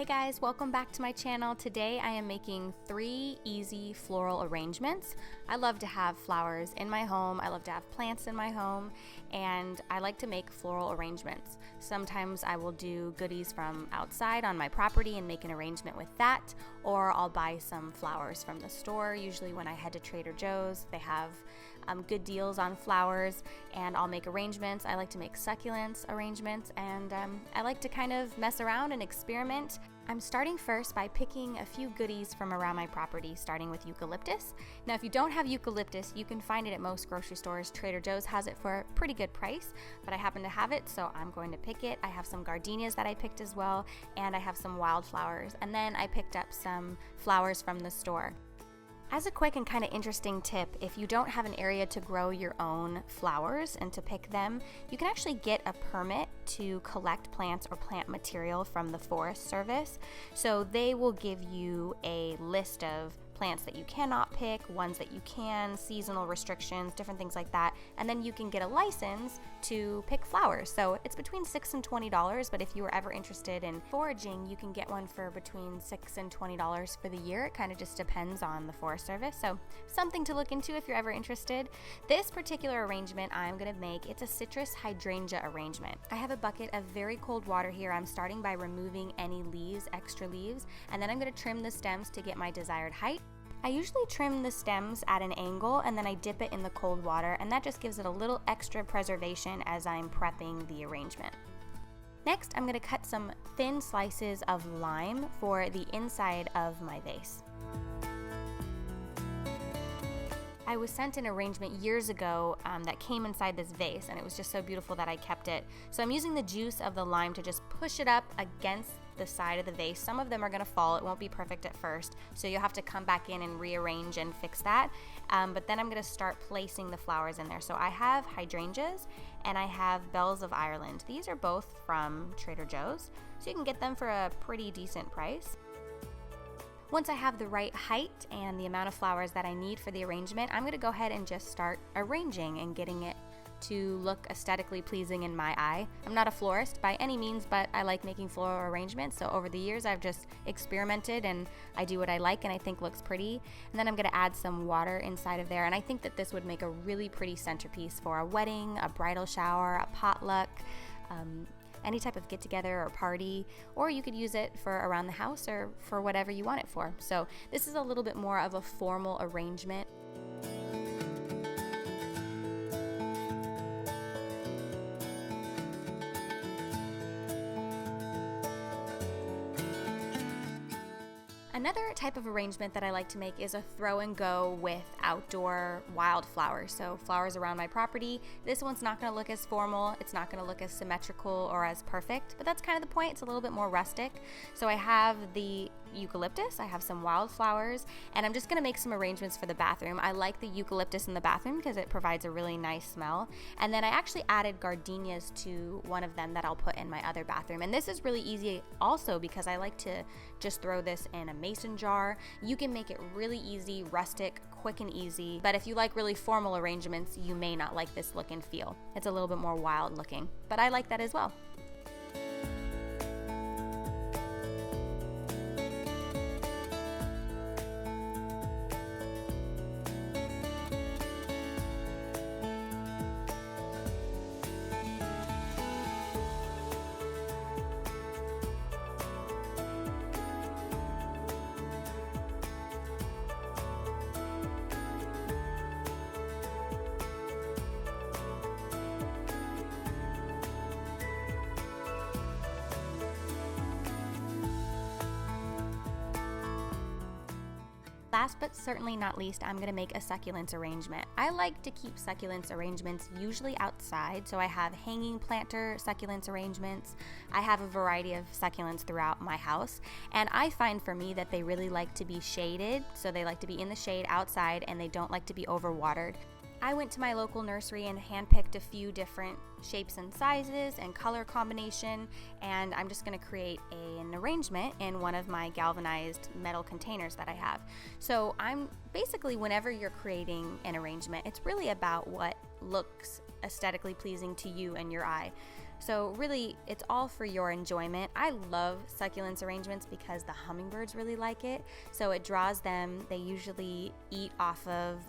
Hey guys, welcome back to my channel. Today I am making 3 easy floral arrangements. I love to have flowers in my home, I love to have plants in my home, and I like to make floral arrangements. Sometimes I will do goodies from outside on my property and make an arrangement with that, or I'll buy some flowers from the store. Usually when I head to Trader Joe's, they have good deals on flowers, and I'll make arrangements. I like to make succulents arrangements, and I like to kind of mess around and experiment. I'm starting first by picking a few goodies from around my property, starting with eucalyptus. Now, if you don't have eucalyptus, you can find it at most grocery stores. Trader Joe's has it for a pretty good price, but I happen to have it, so I'm going to pick it. I have some gardenias that I picked as well, and I have some wildflowers, and then I picked up some flowers from the store. As a quick and kind of interesting tip, if you don't have an area to grow your own flowers and to pick them, you can actually get a permit to collect plants or plant material from the Forest Service. So they will give you a list of plants that you cannot pick, ones that you can, seasonal restrictions, different things like that, and then you can get a license to pick flowers. So it's between $6 and $20, but if you were ever interested in foraging, you can get one for between $6 and $20 for the year. It kind of just depends on the Forest Service, so something to look into if you're ever interested. This particular arrangement I'm going to make, it's a citrus hydrangea arrangement. I have a bucket of very cold water here. I'm starting by removing any leaves, extra leaves, and then I'm going to trim the stems to get my desired height. I usually trim the stems at an angle and then I dip it in the cold water, and that just gives it a little extra preservation as I'm prepping the arrangement. Next, I'm going to cut some thin slices of lime for the inside of my vase. I was sent an arrangement years ago that came inside this vase, and it was just so beautiful that I kept it. So I'm using the juice of the lime to just push it up against the side of the vase. Some of them are going to fall. It won't be perfect at first, so you'll have to come back in and rearrange and fix that. But then I'm going to start placing the flowers in there. So I have hydrangeas and I have bells of Ireland. These are both from Trader Joe's, so you can get them for a pretty decent price. Once I have the right height and the amount of flowers that I need for the arrangement, I'm going to go ahead and just start arranging and getting it to look aesthetically pleasing in my eye. I'm not a florist by any means, but I like making floral arrangements, so over the years I've just experimented and I do what I like and I think looks pretty. And then I'm going to add some water inside of there, and I think that this would make a really pretty centerpiece for a wedding, a bridal shower, a potluck, any type of get-together or party, or you could use it for around the house or for whatever you want it for. So this is a little bit more of a formal arrangement. Another type of arrangement that I like to make is a throw and go with outdoor wildflowers. So flowers around my property. This one's not going to look as formal, it's not going to look as symmetrical or as perfect, but that's kind of the point. It's a little bit more rustic. So I have the eucalyptus, I have some wildflowers, and I'm just going to make some arrangements for the bathroom. I like the eucalyptus in the bathroom because it provides a really nice smell. And then I actually added gardenias to one of them that I'll put in my other bathroom. And this is really easy also because I like to just throw this in a mason jar. You can make it really easy, rustic, quick and easy, but if you like really formal arrangements, you may not like this look and feel. It's a little bit more wild looking, but I like that as well. Last but certainly not least, I'm going to make a succulents arrangement. I like to keep succulents arrangements usually outside, so I have hanging planter succulents arrangements. I have a variety of succulents throughout my house, and I find for me that they really like to be shaded, so they like to be in the shade outside and they don't like to be overwatered. I went to my local nursery and handpicked a few different shapes and sizes and color combination, and I'm just going to create an arrangement in one of my galvanized metal containers that I have. So I'm basically, whenever you're creating an arrangement, it's really about what looks aesthetically pleasing to you and your eye. So really, it's all for your enjoyment. I love succulents arrangements because the hummingbirds really like it. So it draws them. They usually eat off of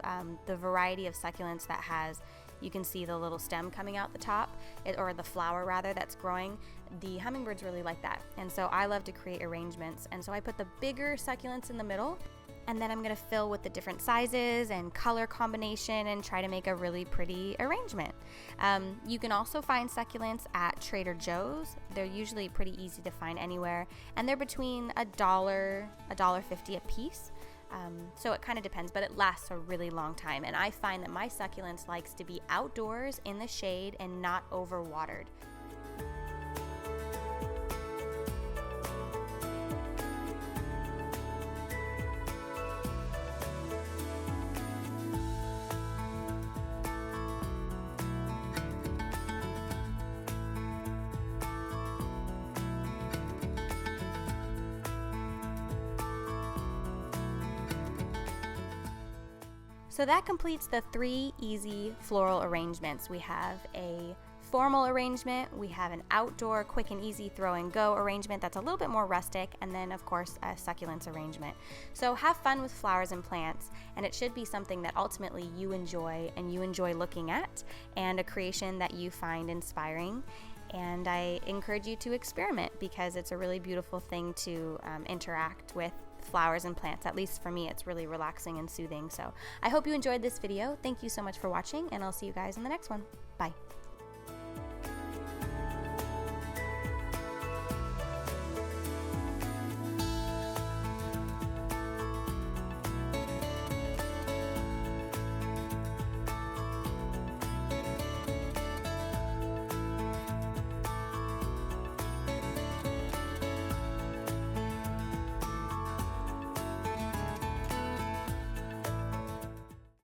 the variety of succulents that has, you can see the little stem coming out the top, or the flower rather, that's growing. The hummingbirds really like that. And so I love to create arrangements. And so I put the bigger succulents in the middle, and then I'm gonna fill with the different sizes and color combination and try to make a really pretty arrangement. You can also find succulents at Trader Joe's. They're usually pretty easy to find anywhere, and they're between $1, $1.50 a piece. So it kind of depends, but it lasts a really long time. And I find that my succulents likes to be outdoors in the shade and not overwatered. So that completes the 3 easy floral arrangements. We have a formal arrangement, we have an outdoor quick and easy throw and go arrangement that's a little bit more rustic, and then of course a succulents arrangement. So have fun with flowers and plants, and it should be something that ultimately you enjoy and you enjoy looking at, and a creation that you find inspiring. And I encourage you to experiment because it's a really beautiful thing to interact with flowers and plants. At least for me, it's really relaxing and soothing. So I hope you enjoyed this video. Thank you so much for watching, and I'll see you guys in the next one. Bye.